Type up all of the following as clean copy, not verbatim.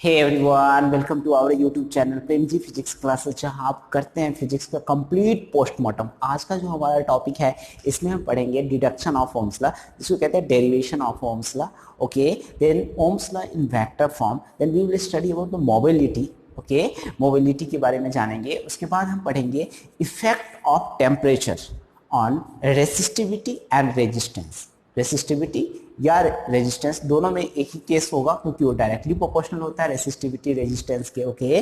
Hey everyone, welcome to our YouTube channel Prem ji physics classes, जहां आप करते हैं फिजिक्स का कंप्लीट पोस्टमार्टम। आज का जो हमारा टॉपिक है इसमें हम पढ़ेंगे डिडक्शन ऑफ ओम्स लॉ, जिसको कहते हैं derivation of Ohm's law. Okay, then Ohm's law in vector form, then we will study about the mobility. Okay, mobility के बारे में जानेंगे। उसके बाद हम पढ़ेंगे effect of temperature on resistivity and resistance. Resistivity या रेजिस्टेंस दोनों में एक ही केस होगा, क्योंकि वो डायरेक्टली प्रोपोर्शनल होता है रेसिस्टिविटी रेजिस्टेंस के। ओके,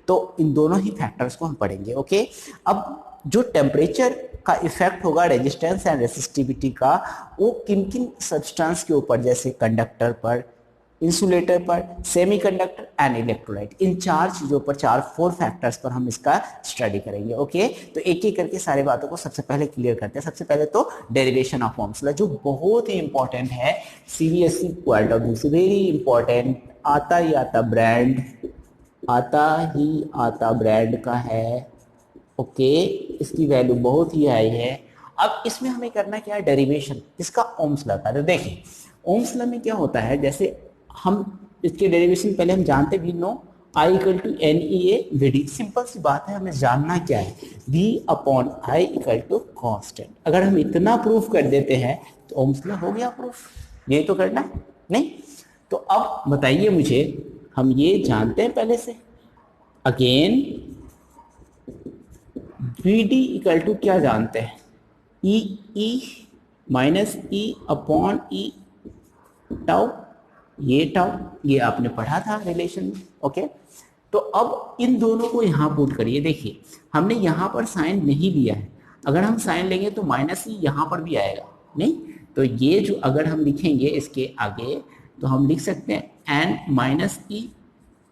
तो इन दोनों ही फैक्टर्स को हम पढ़ेंगे। ओके, अब जो टेम्परेचर का इफेक्ट होगा रेजिस्टेंस एंड रेसिस्टिविटी का, वो किन किन सब्सटेंस के ऊपर, जैसे कंडक्टर पर, इंसुलेटर पर, सेमीकंडक्टर एंड इलेक्ट्रोलाइट, इन चार चीजों पर, फोर फैक्टर्स पर हम इसका स्टडी करेंगे। ओके, तो एक एक करके सारी बातों को सबसे पहले क्लियर करते हैं। सबसे पहले तो डेरिवेशन ऑफ ओम्स लॉ, जो बहुत ही इंपॉर्टेंट है सीबीएसई पॉइंट ऑफ व्यू से, वेरी इंपॉर्टेंट। आता ही आता ब्रांड, आता ही आता ब्रांड का है। ओके, इसकी वैल्यू बहुत ही हाई है। अब इसमें हमें करना क्या है, डेरिवेशन इसका ओम्स लॉ का। तो देखिए ओम्स लॉ में क्या होता है, जैसे हम इसके डेरिवेशन पहले हम जानते भी, no I equal to N E A we D. Simple सी बात है, हमें जानना क्या है, V upon I equal to constant. अगर हम इतना प्रूफ कर देते हैं तो ओम्स लॉ हो गया प्रूफ। ये तो करना नहीं। तो अब बताइए मुझे, हम ये जानते हैं पहले से। Again v d equal to क्या जानते हैं, e e minus e upon e tau. ये टाउ ये आपने पढ़ा था रिलेशन में। ओके, तो अब इन दोनों को यहाँ पुट करिए। देखिए हमने यहाँ पर साइन नहीं लिया है, अगर हम साइन लेंगे तो माइनस ई यहाँ पर भी आएगा नहीं। तो ये जो अगर हम लिखेंगे इसके आगे, तो हम लिख सकते हैं एन माइनस ई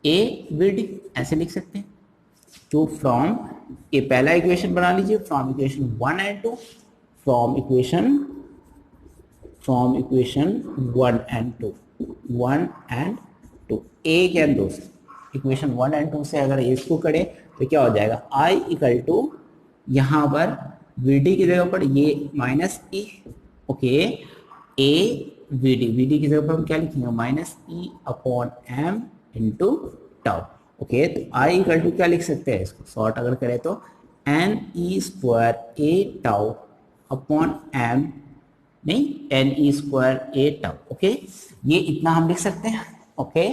ए विड, ऐसे लिख सकते हैं। तो फ्रॉम ये पहला इक्वेशन बना लीजिए, from equation 1 and 2, from equation 1 and 2, 1 and 2, एक एंड दो से, इक्वेशन 1 एंड 2 से अगर इसको करें तो क्या हो जाएगा, आई इक्वल टू यहाँ पर वी डी की जगह पर ये minus e. Okay, a we d की जगह पर हम क्या लिखेंगे, minus e upon M into tau. Okay, तो आई इक्वल टू क्या लिख सकते हैं, इसको शॉर्ट अगर करें तो एन ई स्क्वायर ए टाउ अपॉन एम, नहीं एन ई स्क्वायर ए टाउ। ओके, ये इतना हम लिख सकते हैं। ओके,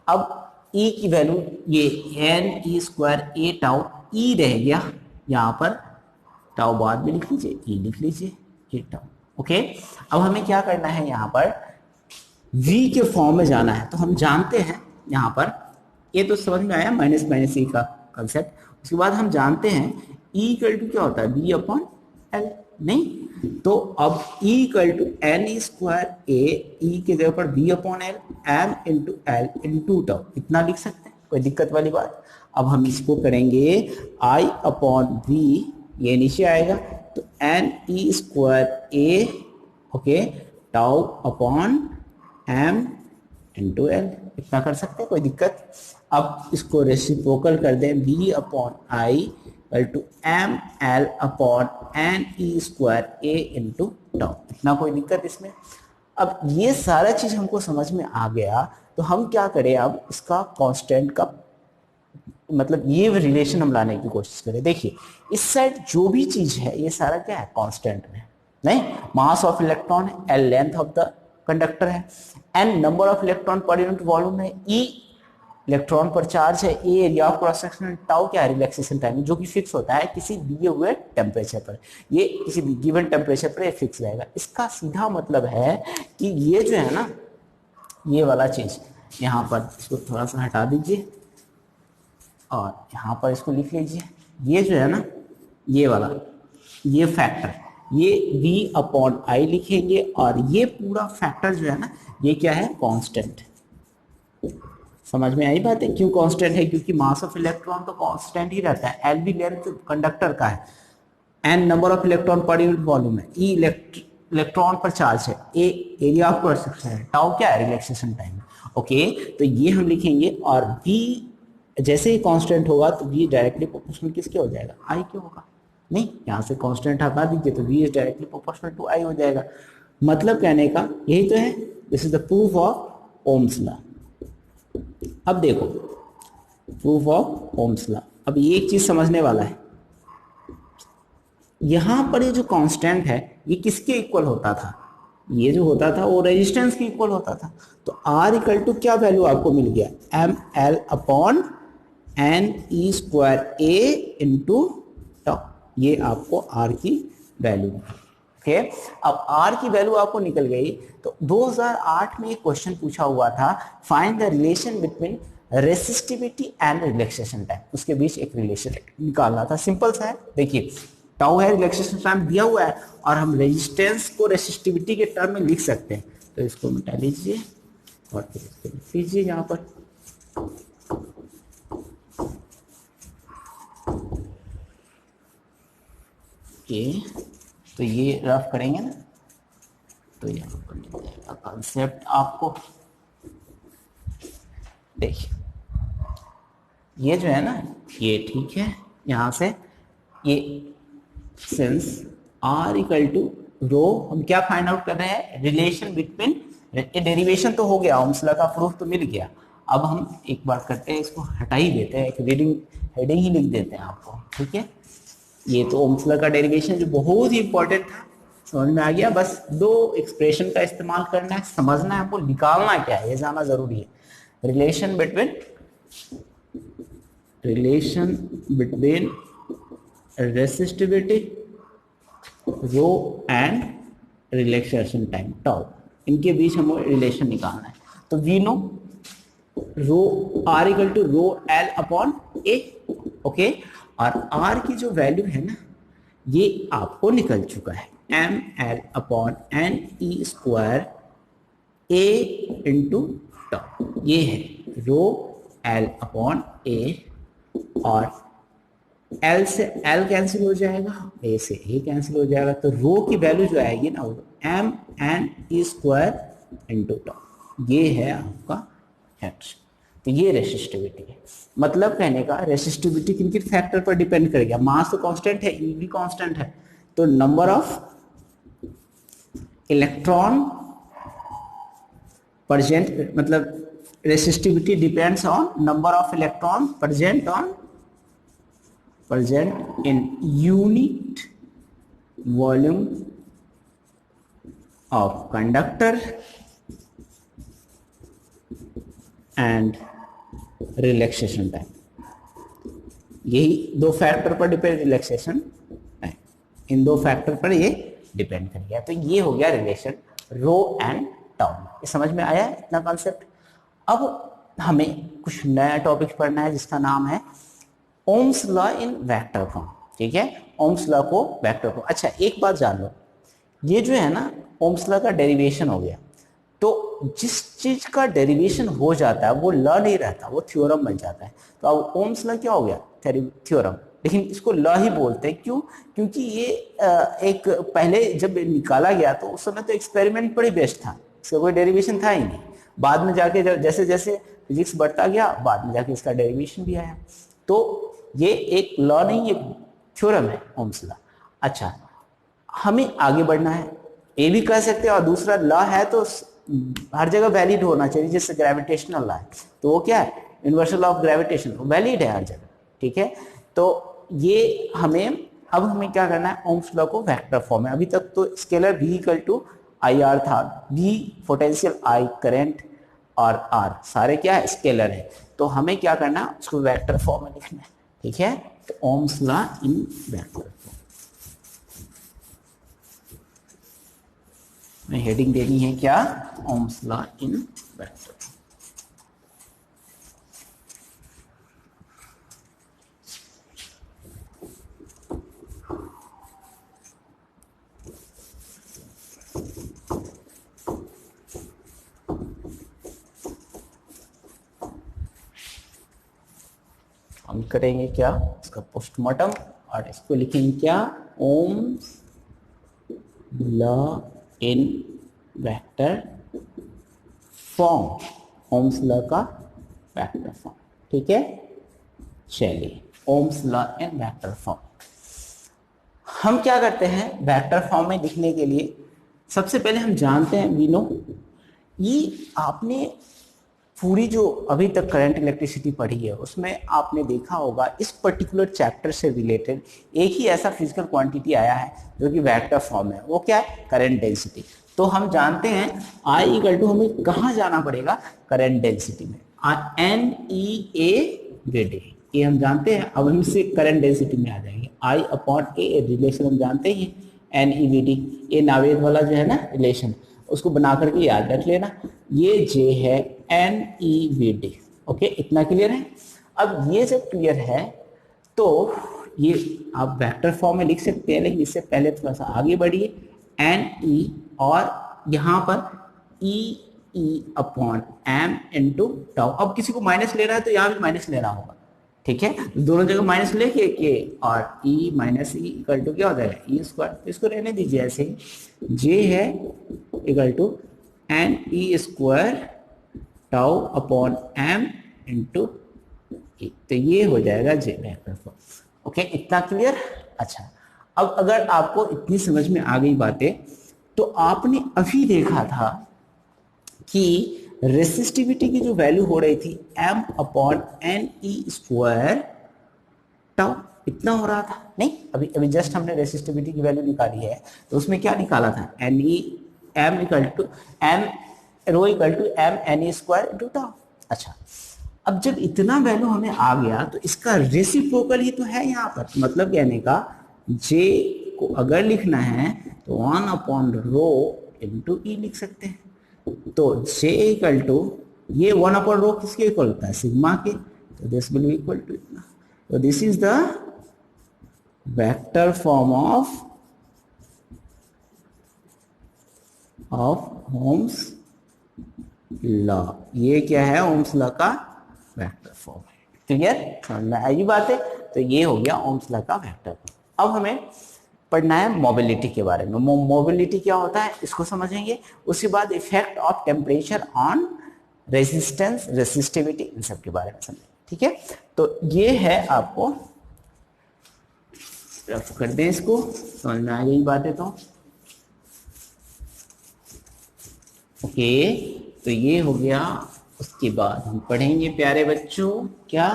अब ई की वैल्यू ये एन ई स्क्वायर ए टाउ, ई रह गया यहाँ पर, टाउ बाद में लिख लीजिए, ई लिख लीजिए, ए टाउ। ओके, अब हमें क्या करना है, यहाँ पर v के फॉर्म में जाना है। तो हम जानते हैं यहाँ पर, ये तो समझ में आया माइनस माइनस ई का कंसेप्ट। उसके बाद हम जानते हैं ई इक्वल टू क्या होता है, बी अपॉन एल, नहीं। तो अब E equal to N E square A, E की जगह पर B upon L, M into L into tau, इतना लिख सकते हैं, कोई दिक्कत वाली बात। अब हम इसको करेंगे I अपॉन बी, ये नीचे आएगा, तो N E square A, okay, tau upon M into L, इतना कर सकते हैं, कोई दिक्कत। अब इसको रेसिप्रोकल कर दें, b upon I equal to m L upon N E square A into tau, इतना कोई दिक्कत इसमें। अब ये सारा चीज हमको समझ में आ गया, तो हम क्या करें, अब इसका कांस्टेंट का मतलब ये रिलेशन हम लाने की कोशिश करें। देखिए इस साइड जो भी चीज है ये सारा क्या है, कांस्टेंट में, नहीं। मास ऑफ इलेक्ट्रॉन है, L length of the conductor है, एन नंबर ऑफ इलेक्ट्रॉन पर यूनिट वॉल्यूम है, ई इलेक्ट्रॉन पर चार्ज है, ए area of cross section, tau क्या है, रिलैक्सेशन टाइम, जो कि फिक्स होता है किसी दिए हुए टेम्परेचर पर। ये किसी गिवन टेम्परेचर पर फिक्स रहेगा। इसका सीधा मतलब है कि ये जो है ना, ये वाला चीज यहाँ पर इसको थोड़ा सा हटा दीजिए और यहाँ पर इसको लिख लीजिए। ये जो है ना, ये वाला, ये फैक्टर, ये v अपॉन आई लिखेंगे, और ये पूरा फैक्टर जो है ना, ये क्या है, कांस्टेंट। समझ में आई बात है, क्यों कांस्टेंट है, क्योंकि मास ऑफ इलेक्ट्रॉन तो कांस्टेंट ही रहता है, एल भी लेंथ कंडक्टर का है, एन नंबर ऑफ इलेक्ट्रॉन पर यूनिट वॉल्यूम है, ई इलेक्ट्रॉन पर चार्ज है, ए एरिया ऑफ क्रॉस सेक्शन है, टाउ क्या है, रिलैक्सेशन टाइम। ओके, तो ये हम लिखेंगे, और v जैसे ही कांस्टेंट होगा तो v डायरेक्टली प्रोपोर्शनल किसके हो जाएगा, i के होगा, नहीं। यहाँ से कांस्टेंट हटा दीजिए तो v is directly proportional to i हो जाएगा। मतलब कहने का यही तो है, this is the proof of Ohm's law. अब देखो प्रूफ ऑफ ओम्स लॉ। अब ये एक चीज समझने वाला है, यहां पर ये जो कांस्टेंट है ये किसके इक्वल होता था, ये जो होता था वो रेजिस्टेंस के इक्वल होता था। तो R इक्वल टू क्या वैल्यू आपको मिल गया, M L upon N E square ए इंटू टॉ, ये आपको R की वैल्यू है। ओके, अब R की वैल्यू आपको निकल गई। तो 2008 में एक क्वेश्चन पूछा हुआ था, find the relation between resistivity and relaxation time, उसके बीच एक रिलेशन निकालना था। सिंपल सा है, देखिए टाउ है, रिलैक्सेशन टाइम दिया हुआ है, और हम रेजिस्टेंस को रेसिस्टिविटी के टर्म में लिख सकते हैं। तो इसको मिटा लीजिए और फिर इसको लिख लीजिए यहाँ पर। तो ये रफ करेंगे ना, तो यहाँ पर मिल जाएगा कॉन्सेप्ट आपको। देखिए ये जो है ना, ये ठीक है, यहाँ से ये सिंस R इक्वल टू रो, हम क्या फाइंड आउट कर रहे हैं, रिलेशन बिटवीन, ये डेरिवेशन तो हो गया, ओम्स लॉ का प्रूफ तो मिल गया। अब हम एक बार करते हैं, इसको हटा ही देते हैं, एक हेडिंग ही लिख देते हैं आपको, ठीक है। ये तो ओम्स लॉ का डेरिवेशन जो बहुत ही इंपॉर्टेंट था, समझ में आ गया। बस दो एक्सप्रेशन का इस्तेमाल करना है, समझना है हमको, निकालना क्या है ये जानना जरूरी है। Relation between resistivity rho and relaxation time tau, इनके बीच हमें रिलेशन निकालना है। तो we know rho R equal to rho l upon a, okay. और R की जो वैल्यू है ना, ये आपको निकल चुका है, M L upon N E square ए इंटू टाउ, ये है रो एल अपॉन ए, और L से L कैंसिल हो जाएगा, A से A कैंसिल हो जाएगा, तो रो की वैल्यू जो आएगी ना वो एम एन ई स्क्वायर इंटू टाउ, ये है आपका एक्स। तो ये रेसिस्टिविटी है। मतलब कहने का रेसिस्टिविटी किन किन फैक्टर पर डिपेंड करेगा, मास तो कांस्टेंट है, ई भी कांस्टेंट है, तो नंबर ऑफ इलेक्ट्रॉन प्रेजेंट, मतलब resistivity depends on number of electron present in unit volume of conductor and relaxation time। यही दो फैक्टर पर डिपेंड, रिलैक्सेशन टाइम, इन दो फैक्टर पर ये डिपेंड करेगा। तो ये हो गया रिलेशन रो एंड टाउ। ये समझ में आया इतना कॉन्सेप्ट। अब हमें कुछ नया टॉपिक पढ़ना है जिसका नाम है Ohm's law in vector form, ठीक है। ओम्स लॉ को वेक्टर फॉर्म। अच्छा एक बात जान लो, ये जो है ना ओम्स लॉ का डेरिवेशन हो गया, तो जिस चीज का डेरिवेशन हो जाता है वो लॉ नहीं रहता, वो थ्योरम बन जाता है। तो अब ओम्स लॉ क्या हो गया, थ्योरम, लेकिन इसको लॉ ही बोलते हैं। क्यों, क्योंकि ये एक पहले जब निकाला गया तो उस समय तो एक्सपेरिमेंट पर ही बेस्ड था, इसका कोई डेरिवेशन था ही नहीं। बाद में जाके जैसे जैसे फिजिक्स बढ़ता गया, बाद में जाके इसका डेरिवेशन भी आया। तो ये एक लॉ नहीं, ये थ्योरम है ओम्स लॉ। अच्छा हमें आगे बढ़ना है, ये भी कह सकते हैं, और दूसरा लॉ है तो हर जगह वैलिड होना चाहिए, जैसे ग्रेविटेशनल लॉ है, तो वो क्या है, universal law of gravitation, valid है हर जगह, ठीक है। तो ये हमें क्या करना है, ओम्स लॉ को वेक्टर फॉर्म में। अभी तक तो scalar V equal to i r था, V पोटेंशियल, I करंट, और R सारे क्या है, स्केलर है। तो हमें क्या करना है, उसको वेक्टर फॉर्म में लिखना है, ठीक है। तो ohms law in vector form में हेडिंग देनी है क्या, ओम्स लॉ इन वेक्टर। हम करेंगे क्या, इसका पोस्टमार्टम, और इसको लिखेंगे क्या, ohms law in vector form, ohms law का वेक्टर फॉर्म, ठीक है। चलिए ohms law in vector form हम क्या करते हैं, वेक्टर फॉर्म में लिखने के लिए सबसे पहले हम जानते हैं, वी नो, ये आपने पूरी जो अभी तक करंट इलेक्ट्रिसिटी पढ़ी है उसमें आपने देखा होगा इस पर्टिकुलर चैप्टर से रिलेटेड एक ही ऐसा फिजिकल क्वांटिटी आया है जो कि वेक्टर फॉर्म है, वो क्या है? Current density. तो हम जानते हैं I इक्वल टू, हमें कहाँ जाना पड़ेगा? करंट डेंसिटी में, एन ई ए वी, ये हम जानते हैं। अब हम इससे करंट डेंसिटी में आ जाएंगे, I अपॉन ए, रिलेशन हम जानते ही, एन ई वी डी, ये नावेद वाला जो है ना रिलेशन, उसको बना करके याद रख लेना। ये जे है n e v d. Okay, इतना क्लियर है? अब ये जब क्लियर है तो ये आप वेक्टर फॉर्म में लिख सकते हैं, लेकिन इससे पहले थोड़ा सा आगे बढ़िए। एन ई और यहाँ पर e upon M into tau. अब किसी को माइनस ले रहा है तो यहाँ भी माइनस लेना होगा, ठीक है? दोनों जगह माइनस लेके के, और E minus E equal to क्या हो जाएगा? E square. तो इसको रहने दीजिए ऐसे ही, जे है equal to N E square tau upon M into E. तो ये हो जाएगा जे वेक्टर फॉर्म। ओके, इतना क्लियर? अच्छा, अब अगर आपको इतनी समझ में आ गई बातें, तो आपने अभी देखा था कि रेसिस्टिविटी की जो वैल्यू हो रही थी m upon N E square tau, इतना हो रहा था नहीं? अभी अभी जस्ट हमने रेसिस्टिविटी की वैल्यू निकाली है, तो उसमें क्या निकाला था? N e m equal to m rho equal to m n E square into tau. अच्छा, अब जब इतना वैल्यू हमें आ गया तो इसका रेसिप्रोकल ही तो है यहाँ पर, मतलब कहने का जे को अगर लिखना है तो 1 अपॉन रो इंटू ई लिख सकते हैं। तो जे इक्वल टू, ये 1 अपॉन रो किसके इक्वल होता है? सिग्मा के। तो this will be equal to इतना। तो this is the vector form of Ohm's law. ये क्या है? ओम्स लॉ का वेक्टर फॉर्म है। क्लियर? समझ में आई बात है? तो ये हो गया ओम्स लॉ का वेक्टर फॉर्म। अब हमें पढ़ना है मोबिलिटी के बारे में। मोबिलिटी क्या होता है इसको समझेंगे, उसके बाद effect of temperature on resistance, resistivity, इन सब के बारे में समझेंगे। ठीक है, तो ये है, आपको रफ कर दें, इसको समझ में आ गई बातें तो। ओके, तो ये हो गया। उसके बाद हम पढ़ेंगे प्यारे बच्चों, क्या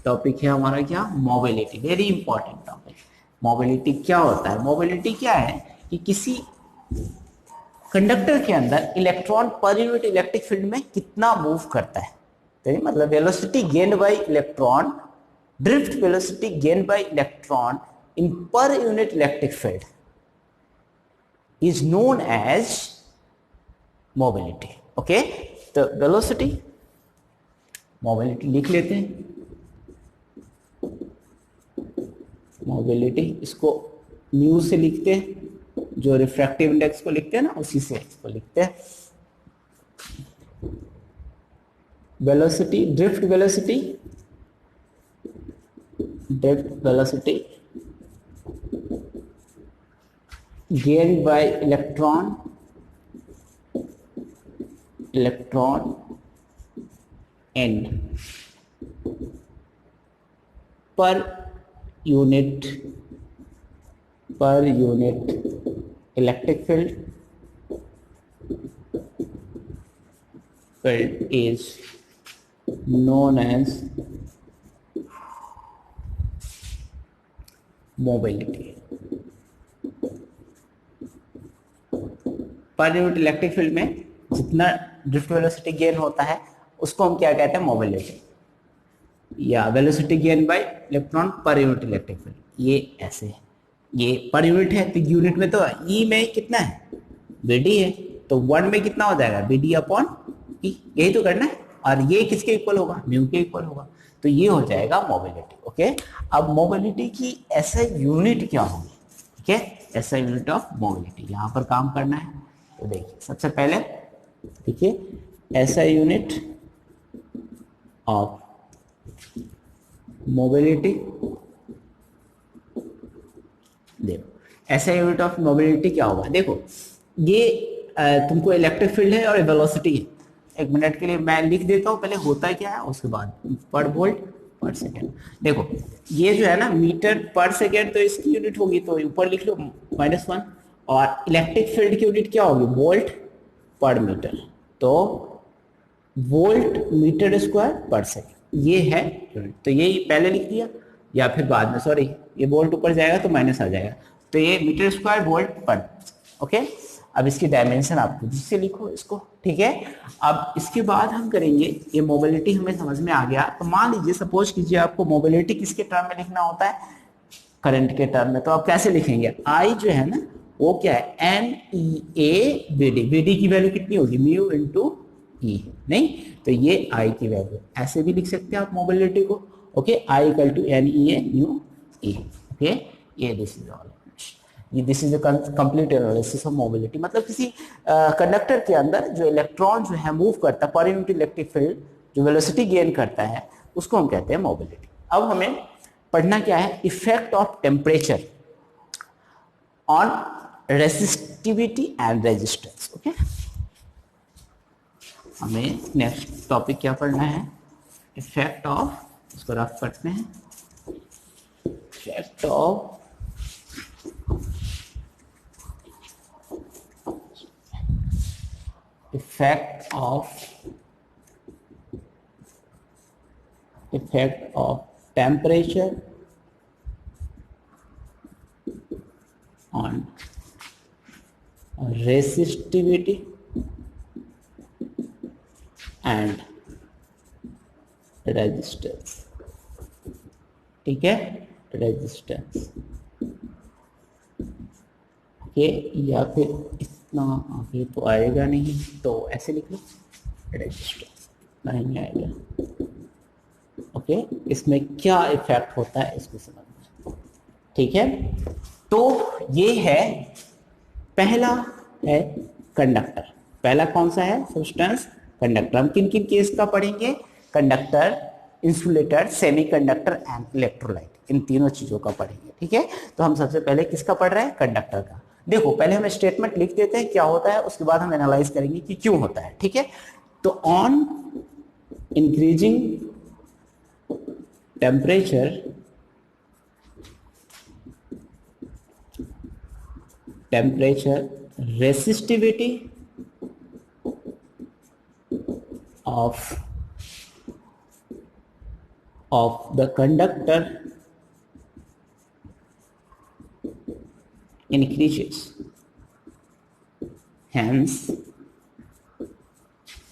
टॉपिक है हमारा? क्या? Mobility. Very important topic. Mobility क्या होता है? मोबिलिटी क्या है कि किसी कंडक्टर के अंदर इलेक्ट्रॉन पर यूनिट इलेक्ट्रिक फील्ड में कितना मूव करता है। तो मतलब velocity gained by electron, drift velocity gained by electron in per unit electric field is known as mobility. Okay, तो वेलोसिटी, मोबिलिटी लिख लेते हैं। मोबिलिटी इसको म्यू से लिखते हैं, जो रिफ्रैक्टिव इंडेक्स को लिखते हैं ना, उसी से इसको लिखते हैं। Velocity, drift velocity, gain by electron n per unit electric field is known as mobility। Per unit electric field में जितना ड्रिफ्ट वेलोसिटी गेन होता है उसको हम क्या कहते हैं? मोबिलिटी, या वेलोसिटी गेन बाय इलेक्ट्रॉन पर यूनिट इलेक्ट्रिक फील्ड। ये ऐसे है, ये पर यूनिट है, तो यूनिट में तो ई में कितना है? बीडी है, तो 1 में कितना हो जाएगा? बीडी अपॉन ई, यही तो करना है। और ये किसके इक्वल होगा? म्यू के इक्वल होगा। तो ये हो जाएगा मोबिलिटी। ओके, अब मोबिलिटी की ऐसा यूनिट क्या होगी? ठीक है, ऐसा यूनिट ऑफ मोबिलिटी यहाँ पर काम करना है। तो देखिए, सबसे पहले देखिए, ऐसा यूनिट ऑफ मोबिलिटी, देखो ऐसा यूनिट ऑफ मोबिलिटी क्या होगा? देखो, ये तुमको इलेक्ट्रिक फील्ड है और वेलोसिटी है। एक मिनट के लिए मैं लिख देता हूँ पहले होता क्या है, उसके बाद पर वोल्ट पर सेकेंड। देखो, ये जो है ना मीटर पर सेकेंड, तो इसकी यूनिट होगी, तो ऊपर लिख लो -1। और इलेक्ट्रिक फील्ड की यूनिट क्या होगी? वोल्ट पर मीटर। तो वोल्ट मीटर स्क्वायर पर सेकेंड, ये है यूनिट। तो ये पहले लिख दिया या फिर बाद में, सॉरी ये वोल्ट ऊपर जाएगा तो माइनस आ जाएगा, तो ये मीटर स्क्वायर वोल्ट पर। ओके, अब इसकी डायमेंशन आप खुद से लिखो इसको, ठीक है। अब इसके बाद हम करेंगे, ये मोबिलिटी हमें समझ में आ गया। तो मान लीजिए सपोज कीजिए आपको मोबिलिटी किसके टर्म में लिखना होता है, करंट के टर्म में, तो आप कैसे लिखेंगे, आई जो है ना वो क्या है, n E a b d, b d की वैल्यू कितनी होगी, म्यू इंटू ई, नहीं तो ये आई की वैल्यू, ऐसे भी लिख सकते हैं आप मोबिलिटी को। Okay, I equal to N E A mu E. Okay, ये this is all, this is complete analysis of mobility. मतलब किसी कंडक्टर के अंदर जो इलेक्ट्रॉन जो है मूव करता है, पर यूनिट इलेक्ट्रिक फील्ड जो वेलोसिटी गेन करता है, उसको हम कहते हैं मोबिलिटी। अब हमें पढ़ना क्या है, effect of temperature on resistivity and resistance. Okay, हमें नेक्स्ट टॉपिक क्या पढ़ना है, इफेक्ट ऑफ, इसको रफ करते हैं, effect of effect of temperature on resistivity and resistance। ठीक है, रेजिस्टेंस, ओके, या फिर इतना आगे तो आएगा नहीं, तो ऐसे लिख लो, रेजिस्टेंस नहीं आएगा। ओके, इसमें क्या इफेक्ट होता है इसको समझना, ठीक है। तो ये है, पहला है कंडक्टर, पहला कौन सा है, सब्सटेंस कंडक्टर। हम किन किन केस का पढ़ेंगे, conductor, insulator, semiconductor and electrolyte, इन तीनों चीजों का पढ़ेंगे, ठीक है। तो हम सबसे पहले किसका पढ़ रहे हैं, कंडक्टर का। देखो पहले हम स्टेटमेंट लिख देते हैं क्या होता है, उसके बाद हम एनालाइज करेंगे कि क्यों होता है, ठीक है। तो on increasing temperature resistivity of the conductor increases, hence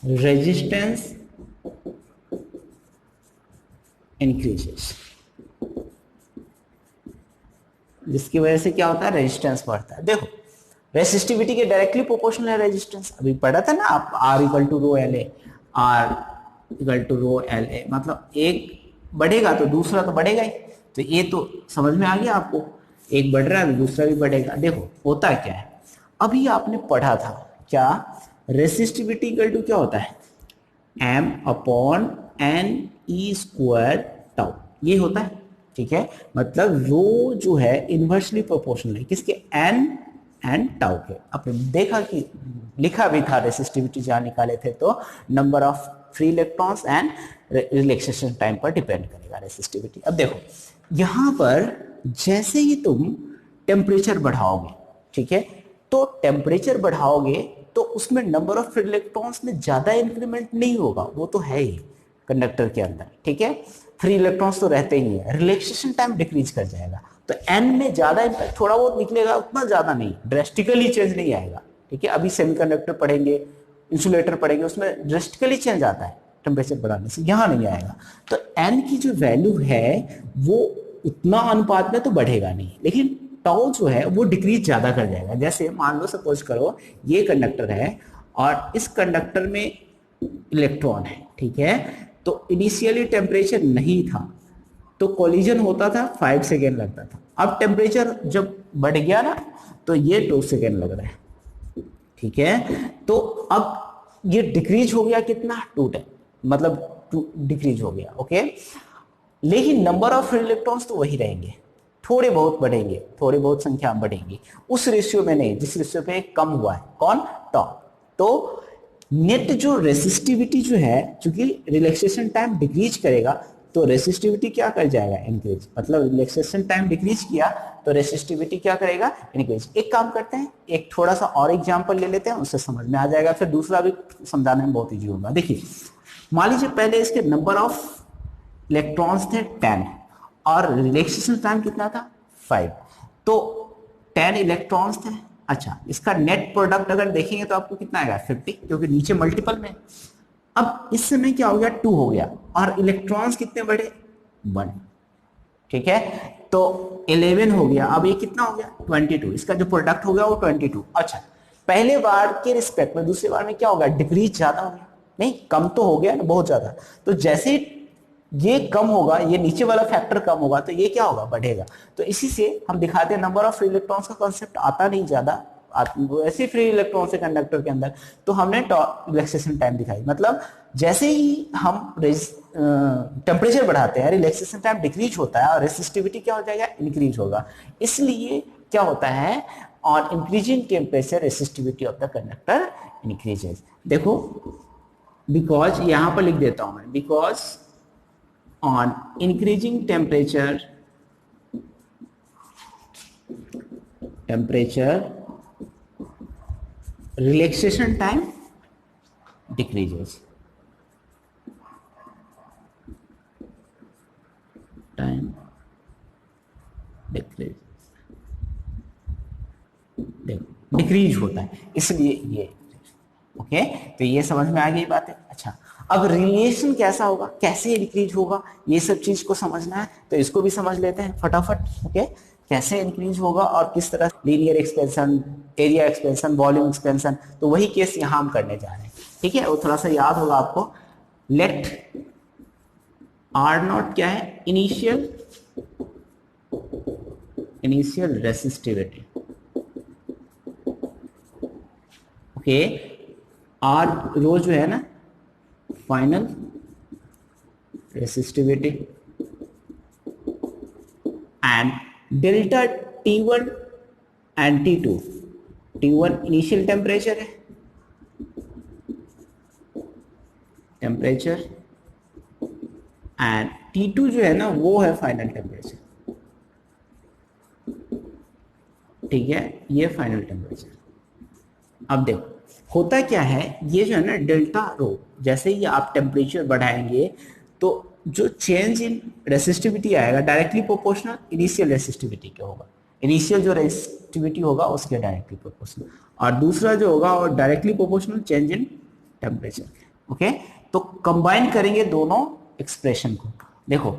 resistance increases, जिसकी वजह से क्या होता है, रेजिस्टेंस बढ़ता है। देखो रेसिस्टिविटी के डायरेक्टली प्रोपोर्शनल है रेजिस्टेंस, अभी पढ़ा था ना आप, r equal to rho l a, r equal to rho l a, मतलब एक बढ़ेगा तो दूसरा तो बढ़ेगा ही। तो ये तो समझ में आ गया आपको, एक बढ़ रहा है तो दूसरा भी बढ़ेगा। देखो होता क्या है, अभी आपने पढ़ा था क्या, रेसिस्टिविटी इक्वल टू क्या होता है, m upon N E square tau, ये होता है, ठीक है। मतलब रो जो है इनवर्सली प्रोपोर्शनल है किसके, एन एंड टाउ के। आपने देखा कि लिखा भी था रेसिस्टिविटी जहां निकाले थे, तो number of free electrons and relaxation time पर डिपेंड करेगा रेसिस्टिविटी। अब देखो यहां पर जैसे ही तुम टेम्परेचर बढ़ाओगे, ठीक है, तो टेम्परेचर बढ़ाओगे तो उसमें नंबर ऑफ फ्री इलेक्ट्रॉन्स में ज्यादा इंक्रीमेंट नहीं होगा, वो तो है ही कंडक्टर के अंदर, ठीक है। फ्री इलेक्ट्रॉन्स तो रहते ही है, रिलैक्सेशन टाइम डिक्रीज कर जाएगा, तो एन में ज्यादा इम्पैक्ट थोड़ा बहुत निकलेगा, उतना ज्यादा नहीं, ड्रेस्टिकली चेंज नहीं आएगा, ठीक है। अभी सेमीकंडक्टर पढ़ेंगे, इंसुलेटर पढ़ेंगे, उसमें ड्रेस्टिकली चेंज आता है टेम्परेचर बढ़ाने से, यहाँ नहीं आएगा। तो एन की जो वैल्यू है वो उतना अनुपात में तो बढ़ेगा नहीं, लेकिन टाउ जो है वो डिक्रीज ज्यादा कर जाएगा। जैसे मान लो सपोज करो ये कंडक्टर है और इस कंडक्टर में इलेक्ट्रॉन है, ठीक है, तो इनिशियली टेम्परेचर नहीं था तो कोलिजन होता था 5 सेकेंड लगता था, अब टेम्परेचर जब बढ़ गया ना तो ये 2 सेकेंड लग रहा है, ठीक है। तो अब ये डिक्रीज हो गया कितना, 2 मतलब 2 डिक्रीज हो गया, ओके। लेकिन नंबर ऑफ फ्री इलेक्ट्रॉन्स तो वही रहेंगे, थोड़े बहुत बढ़ेंगे, थोड़ी बहुत संख्या बढ़ेंगी, उस रेशियो में नहीं जिस रेशियो पे कम हुआ है, कौन, टॉप। तो नेट जो रेसिस्टिविटी जो है, चूंकि रिलैक्सेशन टाइम डिक्रीज करेगा तो रेसिस्टिविटी क्या कर जाएगा, इंक्रीज। मतलब रिलैक्सेशन टाइम डिक्रीज किया तो रेसिस्टिविटी क्या करेगा, इंक्रीज। एक काम करते हैं, एक थोड़ा सा और एग्जांपल ले लेते हैं, उससे समझ में आ जाएगा, फिर दूसरा भी समझाने में बहुत ईजी होगा। देखिए मान लीजिए पहले इसके नंबर ऑफ इलेक्ट्रॉन्स थे 10 और रिलैक्सेशन टाइम कितना था 5, तो 10 इलेक्ट्रॉन्स थे। अच्छा, इसका नेट प्रोडक्ट अगर देखेंगे तो आपको कितना आएगा 50, क्योंकि नीचे मल्टीपल में। अब इस समय क्या हो गया 2 हो गया और इलेक्ट्रॉन्स कितने बढ़े 1, ठीक है, तो 11 हो गया। अब ये कितना हो गया 22, इसका जो प्रोडक्ट हो गया वो 22। अच्छा, पहले बार के रिस्पेक्ट में दूसरी बार में क्या होगा डिक्रीज ज्यादा हो गया, नहीं कम तो हो गया ना बहुत ज्यादा। तो जैसे ये कम होगा, ये नीचे वाला फैक्टर कम होगा, तो ये क्या होगा बढ़ेगा। तो इसी से हम दिखाते हैं नंबर ऑफ फ्री इलेक्ट्रॉन्स का कॉन्सेप्ट आता नहीं ज्यादा, ऐसे फ्री इलेक्ट्रॉन से कंडक्टर के अंदर, तो हमने रिलैक्सेशन टाइम दिखाई। मतलब जैसे ही हम टेम्परेचर बढ़ाते हैं रिलैक्सेशन टाइम डिक्रीज होता है और रेसिस्टिविटी क्या हो जाएगा इंक्रीज होगा। इसलिए क्या होता है on increasing temperature resistivity of the conductor increases. देखो बिकॉज यहां पर लिख देता हूं मैं, because on increasing temperature relaxation time decreases, time decrease होता है, इसलिए ये ओके। तो ये समझ में आ गई बात है। अच्छा, अब रिलेशन कैसा होगा, कैसे इंक्रीज होगा, ये सब चीज को समझना है, तो इसको भी समझ लेते हैं फटाफट। ओके, कैसे इंक्रीज होगा और किस तरह linear expansion, area expansion, volume expansion, तो वही केस यहां हम करने जा रहे हैं। ठीक है, वो थोड़ा सा याद होगा आपको। लेट आर नॉट क्या है इनिशियल रेसिस्टिविटी, ओके, आर रो जो है ना final resistivity and delta T1 and T2, T1 initial temperature है, टेम्परेचर, एंड T2 जो है ना वो है फाइनल टेम्परेचर। ठीक है, ये फाइनल टेम्परेचर। अब देखो होता क्या है, ये जो है ना डेल्टा रो, जैसे ही आप टेम्परेचर बढ़ाएंगे तो जो चेंज इन रेसिस्टिविटी आएगा डायरेक्टली प्रोपोर्शनल इनिशियल रेसिस्टिविटी के होगा। इनिशियल जो रेसिस्टिविटी होगा उसके डायरेक्टली प्रोपोर्शनल, और दूसरा जो होगा वो directly proportional change in temperature. Okay, तो कंबाइन करेंगे दोनों एक्सप्रेशन को। देखो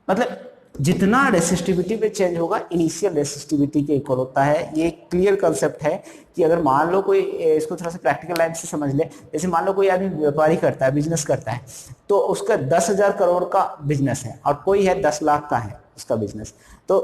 मतलब जितना रेसिस्टिविटी में चेंज होगा इनिशियल रेसिस्टिविटी के इक्वल होता है। ये क्लियर कंसेप्ट है कि अगर मान लो कोई, इसको थोड़ा सा प्रैक्टिकल लाइन से समझ ले, जैसे मान लो कोई आदमी व्यापारी करता है, बिजनेस करता है, तो उसका 10,000 करोड़ का बिजनेस है और कोई है 10 लाख का है उसका बिजनेस, तो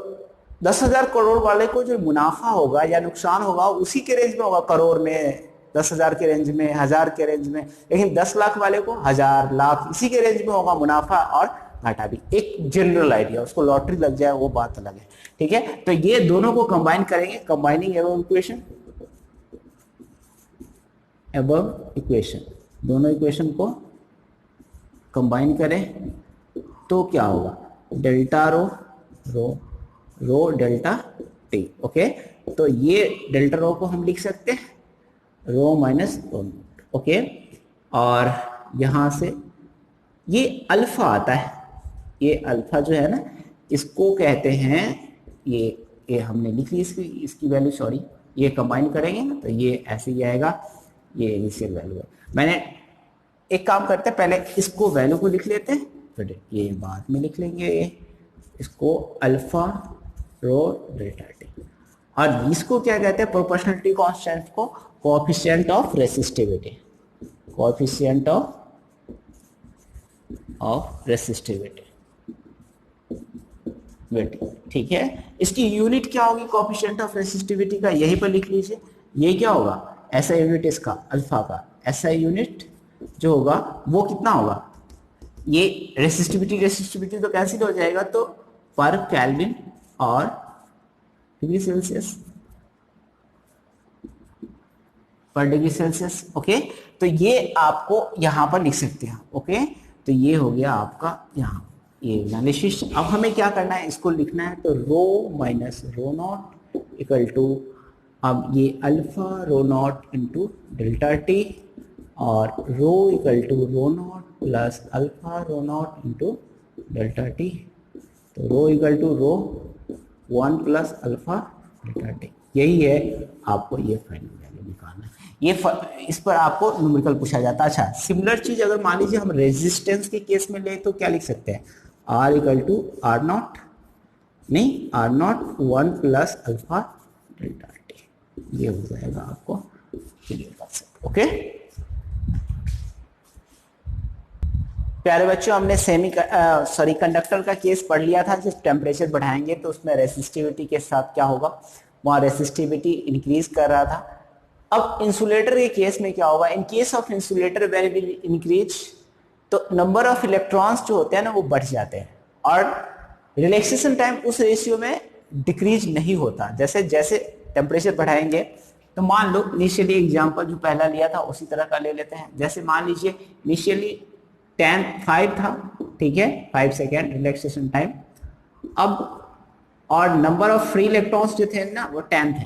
10,000 करोड़ वाले को जो मुनाफा होगा या नुकसान होगा उसी के रेंज में होगा, करोड़ में, 10,000 के रेंज में, 1,000 के रेंज में। लेकिन 10 लाख वाले को 1,000 लाख इसी के रेंज में होगा मुनाफा और घाटा भी। एक जनरल आइडिया, उसको लॉटरी लग जाए वो बात अलग है। ठीक है, तो ये दोनों को कंबाइन करेंगे, कंबाइनिंग एबव इक्वेशन, दोनों इक्वेशन को कंबाइन करें तो क्या होगा डेल्टा रो रो रो डेल्टा टी। ओके, तो ये डेल्टा रो को हम लिख सकते हैं रो माइनस रो नॉट। ओके, और यहां से ये अल्फा आता है, ये अल्फा जो है ना इसको कहते हैं, ये हमने लिख ली इसकी वैल्यू, सॉरी, ये कंबाइन करेंगे ना तो ये ऐसे ही आएगा, ये इनिशियल वैल्यू है। मैंने एक काम करते हैं, पहले इसको वैल्यू को लिख लेते हैं, फिर ये बाद में लिख लेंगे, इसको अल्फा रो डेल्टा टी, और इसको क्या कहते हैं प्रोपोर्शनलिटी कांस्टेंट को coefficient of resistivity, coefficient of resistivity. ठीक है, इसकी यूनिट क्या होगी कोएफिशिएंट ऑफ रेसिस्टिविटी का, यहीं पर लिख लीजिए। ये क्या होगा एसआई यूनिट इसका अल्फा का, एसआई यूनिट जो होगा वो कितना होगा, ये रेसिस्टिविटी तो कैंसिल हो जाएगा, तो पर केल्विन और डिग्री सेल्सियस, पर डिग्री सेल्सियस। ओके, तो ये आपको यहां पर लिख सकते हैं। ओके, तो ये हो गया आपका यहाँ ये एनालिसिस। अब हमें क्या करना है, इसको लिखना है, तो rho minus rho not equal to, अब ये alpha rho not into delta T, और rho equal to rho not plus alpha rho not into delta T. तो rho equal to rho 1 plus alpha delta T, यही है आपको ये final value निकालना है। इस पर आपको न्यूमेरिकल पूछा जाता है। अच्छा, सिमिलर चीज अगर मान लीजिए हम रेजिस्टेंस के केस में ले तो क्या लिख सकते हैं, R equal to R not, नहीं R not 1 plus alpha delta T, ये हो जाएगा आपको क्लियर कॉन्सेप्ट। ओके प्यारे बच्चों, हमने कंडक्टर का केस पढ़ लिया था। जब टेम्परेचर बढ़ाएंगे तो उसमें रेसिस्टिविटी के साथ क्या होगा, वहां रेसिस्टिविटी इंक्रीज कर रहा था। अब इंसुलेटर के केस में क्या होगा, in case of insulator when will increase, तो नंबर ऑफ इलेक्ट्रॉन्स जो होते हैं ना वो बढ़ जाते हैं, और रिलैक्सेशन टाइम उस रेशियो में डिक्रीज नहीं होता। जैसे जैसे टेम्परेचर बढ़ाएंगे, तो मान लो इनिशियली एग्जांपल जो पहला लिया था उसी तरह का ले लेते हैं। जैसे मान लीजिए इनिशियली 5 था, ठीक है, 5 सेकेंड रिलैक्सेशन टाइम। अब और नंबर ऑफ फ्री इलेक्ट्रॉन्स जो थे ना वो 10 थे,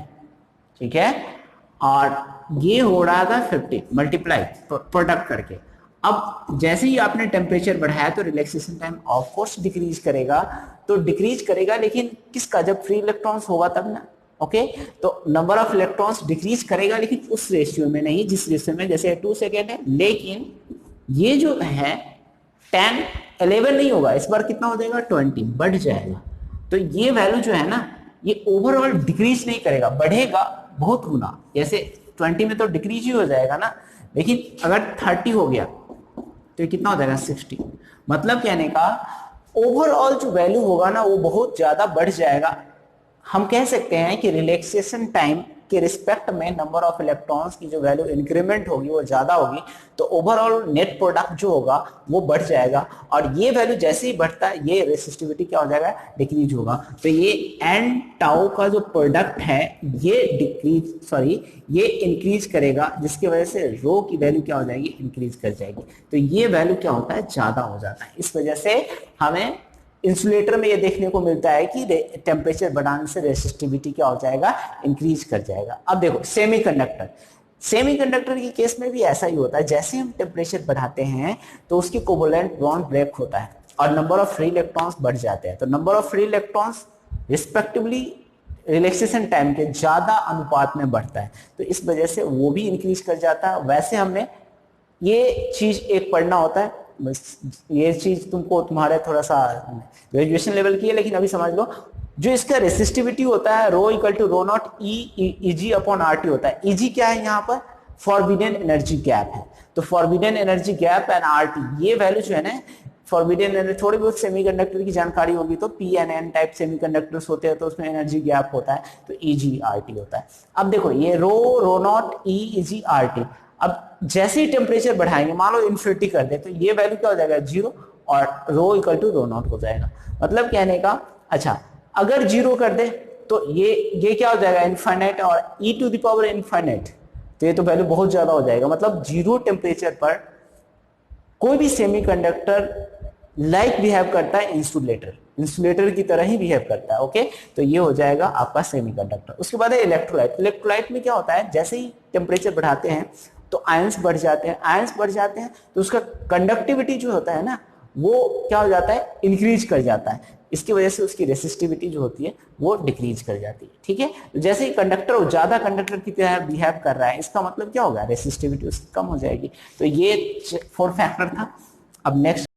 ठीक है, और ये हो रहा था 50 मल्टीप्लाई प्रोडक्ट करके। अब जैसे ही आपने टेम्परेचर बढ़ाया तो relaxation time of course decrease करेगा, तो डिक्रीज करेगा लेकिन किसका, जब फ्री इलेक्ट्रॉन्स होगा तब ना। ओके तो नंबर ऑफ इलेक्ट्रॉन्स डिक्रीज करेगा लेकिन उस रेशियो में नहीं जिस रेशियो में, जैसे 2 सेकेंड है, लेकिन ये जो है 10 11 नहीं होगा, इस बार कितना हो जाएगा 20 बढ़ जाएगा। तो ये वैल्यू जो है ना ये ओवरऑल डिक्रीज नहीं करेगा, बढ़ेगा बहुत गुना। जैसे 20 में तो डिक्रीज ही हो जाएगा ना, लेकिन अगर 30 हो गया तो कितना हो जाएगा 60। मतलब कहने का ओवरऑल जो वैल्यू होगा ना वो बहुत ज्यादा बढ़ जाएगा। हम कह सकते हैं कि रिलैक्सेशन टाइम के रिस्पेक्ट में नंबर ऑफ इलेक्ट्रॉन्स की जो वैल्यू इंक्रीमेंट होगी वो ज्यादा होगी, तो ओवरऑल नेट प्रोडक्ट जो होगा वो बढ़ जाएगा। और ये वैल्यू जैसे ही बढ़ता है ये रेसिस्टिविटी क्या हो जाएगा, डिक्रीज होगा। तो ये एन टाउ का जो प्रोडक्ट है ये इंक्रीज करेगा, जिसकी वजह से रो की वैल्यू क्या हो जाएगी, इंक्रीज कर जाएगी। तो ये वैल्यू क्या होता है, ज्यादा हो जाता है। इस वजह से हमें इंसुलेटर में ये देखने को मिलता है कि टेम्परेचर बढ़ाने से रेसिस्टिविटी क्या हो जाएगा, इंक्रीज कर जाएगा। अब देखो सेमीकंडक्टर के केस में भी ऐसा ही होता है। जैसे हम टेम्परेचर बढ़ाते हैं तो उसकी कोवलेंट बॉन्ड ब्रेक होता है और नंबर ऑफ फ्री इलेक्ट्रॉन्स बढ़ जाते हैं। तो number of free electrons respectively relaxation time के ज्यादा अनुपात में बढ़ता है, तो इस वजह से वो भी इंक्रीज कर जाता है। वैसे हमने ये चीज एक पढ़ना होता है, बस ये चीज तुमको तुम्हारे थोड़ा सा ग्रेजुएशन लेवल की है, लेकिन अभी समझ लो जो इसका रेसिस्टिविटी होता है rho equal to rho not E G upon R T होता है। ई जी क्या है, यहाँ पर फॉरबिडन एनर्जी गैप है। तो forbidden energy gap and R T, ये वैल्यू जो है ना फॉरबिडन एनर्जी, थोड़ी बहुत सेमीकंडक्टर की जानकारी होगी तो p n n type semiconductors होते हैं तो उसमें एनर्जी गैप होता है, तो ई जी आर टी होता है। अब देखो ये rho not E G R T, अब जैसे ही टेम्परेचर बढ़ाएंगे, मान लो इन्फिनिटी कर दे, तो ये वैल्यू क्या हो जाएगा, 0, और rho equal to rho not हो जाएगा। मतलब कहने का, अच्छा अगर 0 कर दे तो ये क्या हो जाएगा, इनफाइनाइट, और ई टू द पावर इनफाइनाइट, तो ये तो वैल्यू बहुत ज्यादा हो जाएगा। मतलब 0 टेम्परेचर पर कोई भी सेमीकंडक्टर लाइक बिहेव करता है इंसुलेटर की तरह ही बिहेव करता है। ओके तो ये हो जाएगा आपका सेमीकंडक्टर। उसके बाद है इलेक्ट्रोलाइट में क्या होता है, जैसे ही टेम्परेचर बढ़ाते हैं तो आयंस बढ़ जाते हैं, तो उसका कंडक्टिविटी जो होता है ना वो क्या हो जाता है, इंक्रीज कर जाता है। इसकी वजह से उसकी रेसिस्टिविटी जो होती है वो डिक्रीज कर जाती है। ठीक है, तो जैसे ही कंडक्टर ज्यादा कंडक्टर की तरह बिहेव कर रहा है, इसका मतलब क्या होगा, रेसिस्टिविटी उसकी कम हो जाएगी। तो ये 4 फैक्टर था। अब नेक्स्ट